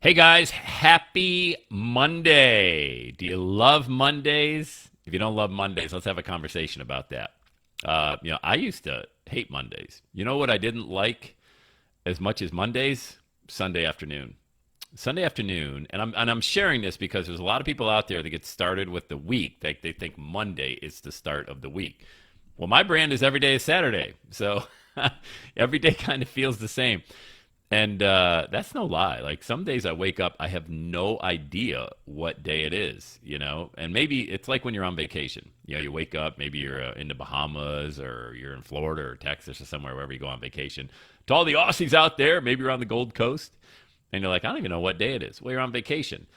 Hey guys, happy Monday. Do you love Mondays? If you don't love Mondays, let's have a conversation about that. I used to hate Mondays. You know what I didn't like as much as Mondays? Sunday afternoon. Sunday afternoon, and I'm sharing this because there's a lot of people out there that get started with the week. They think Monday is the start of the week. Well, my brand is every day is Saturday, so every day kind of feels the same. And that's no lie. Like some days I wake up, I have no idea what day it is, And maybe it's like when you're on vacation. You wake up, maybe you're in the Bahamas or you're in Florida or Texas or somewhere, wherever you go on vacation. To all the Aussies out there, maybe you're on the Gold Coast, and you're like, I don't even know what day it is. Well, you're on vacation.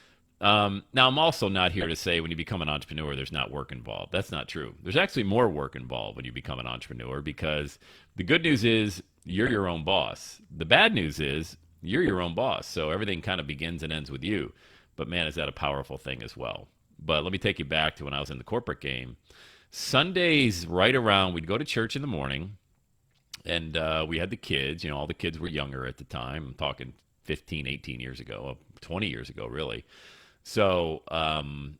Now, I'm also not here to say when you become an entrepreneur, there's not work involved. That's not true. There's actually more work involved when you become an entrepreneur because the good news is you're your own boss. The bad news is you're your own boss. So everything kind of begins and ends with you. But man, is that a powerful thing as well. But let me take you back to when I was in the corporate game. Sundays, right around, we'd go to church in the morning and we had the kids. All the kids were younger at the time. I'm talking 15, 18 years ago, 20 years ago, really. So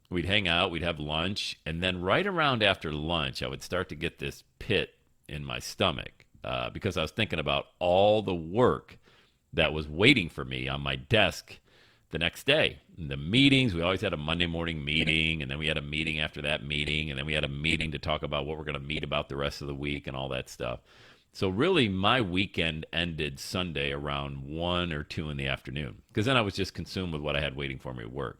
we'd hang out, we'd have lunch, and then right around after lunch, I would start to get this pit in my stomach because I was thinking about all the work that was waiting for me on my desk the next day. And the meetings, we always had a Monday morning meeting, and then we had a meeting after that meeting, and then we had a meeting to talk about what we're going to meet about the rest of the week and all that stuff. So really, my weekend ended Sunday around 1 or 2 in the afternoon because then I was just consumed with what I had waiting for me at work.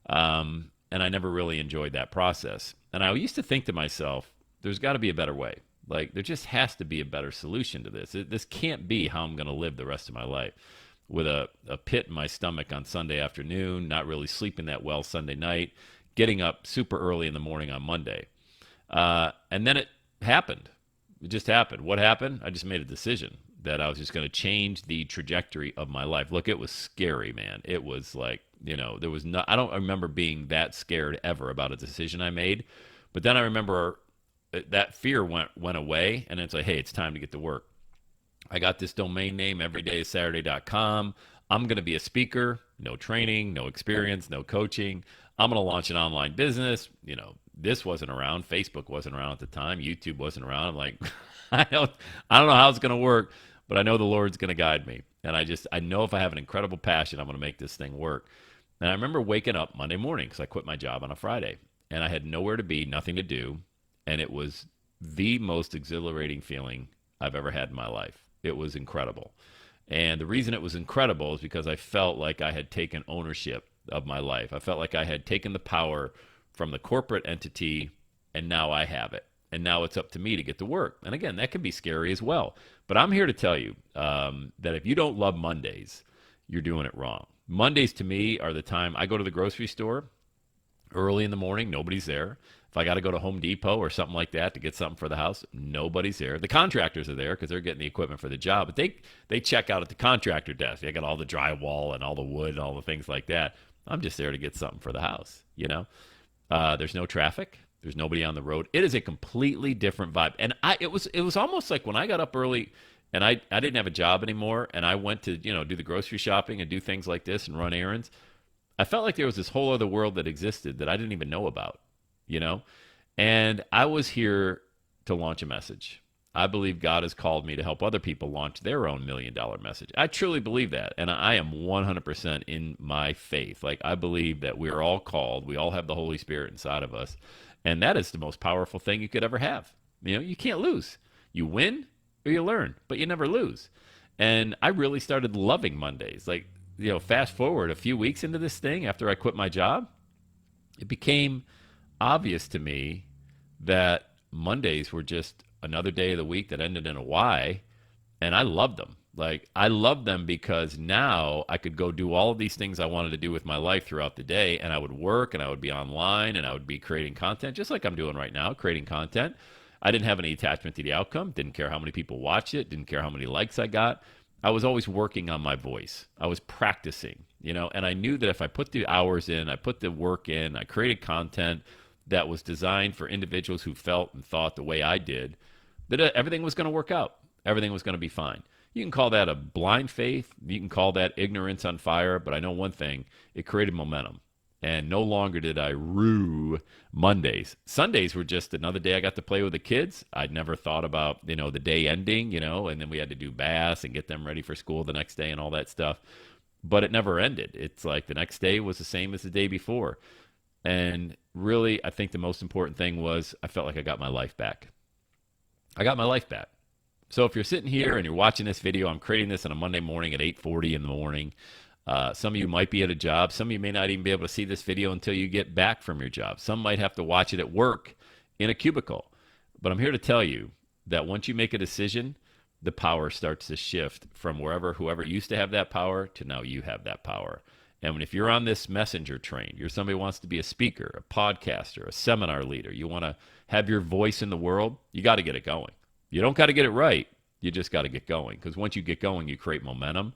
And I never really enjoyed that process. And I used to think to myself, there's got to be a better way. Like, there just has to be a better solution to this. This can't be how I'm going to live the rest of my life with a pit in my stomach on Sunday afternoon, not really sleeping that well Sunday night, getting up super early in the morning on Monday. And then it happened. It just happened. What happened? I just made a decision that I was just going to change the trajectory of my life. Look, it was scary, man. It was like, there was no, I don't remember being that scared ever about a decision I made. But then I remember that fear went away, and it's like, hey, it's time to get to work. I got this domain name, everydaysaturday.com. I'm going to be a speaker, no training, no experience, no coaching. I'm going to launch an online business. This wasn't around. Facebook wasn't around at the time. YouTube wasn't around. I'm like, I don't know how it's going to work, but I know the Lord's going to guide me. And I know if I have an incredible passion, I'm going to make this thing work. And I remember waking up Monday morning because I quit my job on a Friday and I had nowhere to be, nothing to do. And it was the most exhilarating feeling I've ever had in my life. It was incredible. And the reason it was incredible is because I felt like I had taken ownership of my life. I felt like I had taken the power from the corporate entity and now I have it. And now it's up to me to get to work. And again, that can be scary as well. But I'm here to tell you that if you don't love Mondays, you're doing it wrong. Mondays to me are the time I go to the grocery store early in the morning, nobody's there. If I got to go to Home Depot or something like that to get something for the house, nobody's there. The contractors are there because they're getting the equipment for the job, but they check out at the contractor desk. They got all the drywall and all the wood and all the things like that. I'm just there to get something for the house. There's no traffic. There's nobody on the road. It is a completely different vibe. And it was almost like when I got up early and I didn't have a job anymore and I went to, do the grocery shopping and do things like this and run errands. I felt like there was this whole other world that existed that I didn't even know about, you know? And I was here to launch a message. I believe God has called me to help other people launch their own $1 million message. I truly believe that. And I am 100% in my faith. Like, I believe that we're all called. We all have the Holy Spirit inside of us. And that is the most powerful thing you could ever have. You can't lose. You win or you learn, but you never lose. And I really started loving Mondays. Like, fast forward a few weeks into this thing after I quit my job, it became obvious to me that Mondays were just another day of the week that ended in a Y, and I loved them. Like, I loved them because now I could go do all of these things I wanted to do with my life throughout the day, and I would work, and I would be online, and I would be creating content, just like I'm doing right now, creating content. I didn't have any attachment to the outcome, didn't care how many people watched it, didn't care how many likes I got. I was always working on my voice. I was practicing, and I knew that if I put the hours in, I put the work in, I created content that was designed for individuals who felt and thought the way I did, that everything was going to work out. Everything was going to be fine. You can call that a blind faith. You can call that ignorance on fire. But I know one thing, it created momentum. And no longer did I rue Mondays. Sundays were just another day I got to play with the kids. I'd never thought about, the day ending, and then we had to do baths and get them ready for school the next day and all that stuff. But it never ended. It's like the next day was the same as the day before. And really, I think the most important thing was I felt like I got my life back. I got my life back. So if you're sitting here and you're watching this video, I'm creating this on a Monday morning at 8:40 in the morning. Some of you might be at a job. Some of you may not even be able to see this video until you get back from your job. Some might have to watch it at work in a cubicle. But I'm here to tell you that once you make a decision, the power starts to shift from whoever used to have that power to now you have that power. And if you're on this messenger train, you're somebody who wants to be a speaker, a podcaster, a seminar leader, you want to have your voice in the world, you got to get it going. You don't got to get it right. You just got to get going. Because once you get going, you create momentum.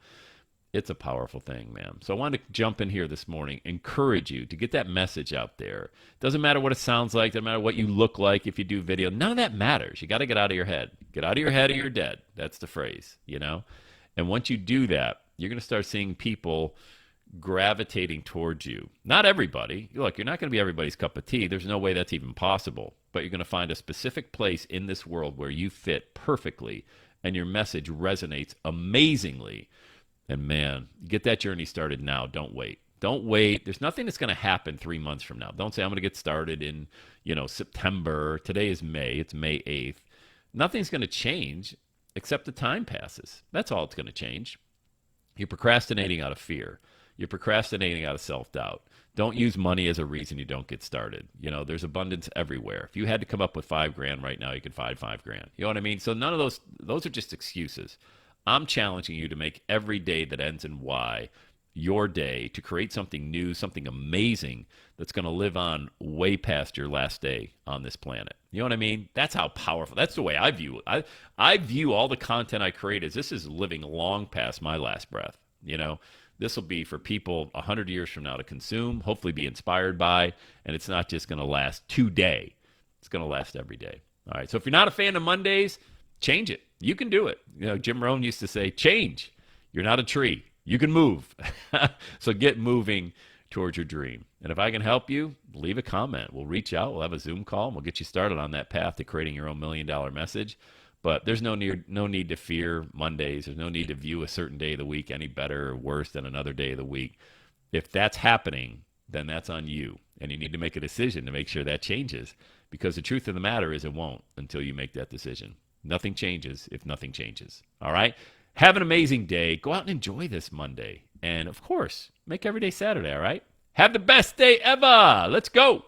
It's a powerful thing, man. So I wanted to jump in here this morning, encourage you to get that message out there. Doesn't matter what it sounds like. Doesn't matter what you look like if you do video. None of that matters. You got to get out of your head. Get out of your head or you're dead. That's the phrase, And once you do that, you're going to start seeing people gravitating towards you. Not everybody. Look, you're not going to be everybody's cup of tea. There's no way that's even possible. But you're going to find a specific place in this world where you fit perfectly and your message resonates amazingly. And man, get that journey started now. Don't wait. Don't wait. There's nothing that's going to happen 3 months from now. Don't say, I'm going to get started in, September. Today is May. It's May 8th. Nothing's going to change except the time passes. That's all it's going to change. You're procrastinating out of fear. You're procrastinating out of self-doubt. Don't use money as a reason you don't get started. There's abundance everywhere. If you had to come up with $5,000 right now, you could find $5,000. You know what I mean? So none of those are just excuses. I'm challenging you to make every day that ends in Y your day, to create something new, something amazing that's going to live on way past your last day on this planet. You know what I mean? That's how powerful. That's the way I view it. I view all the content I create as this is living long past my last breath. This will be for people 100 years from now to consume, hopefully be inspired by, and it's not just going to last today. It's going to last every day. All right, so if you're not a fan of Mondays, change it. You can do it. Jim Rohn used to say, change. You're not a tree. You can move. So get moving towards your dream. And if I can help you, leave a comment. We'll reach out. We'll have a Zoom call, and we'll get you started on that path to creating your own $1 million message. But there's no need to fear Mondays. There's no need to view a certain day of the week any better or worse than another day of the week. If that's happening, then that's on you. And you need to make a decision to make sure that changes. Because the truth of the matter is it won't until you make that decision. Nothing changes if nothing changes. All right? Have an amazing day. Go out and enjoy this Monday. And, of course, make every day Saturday, all right? Have the best day ever. Let's go.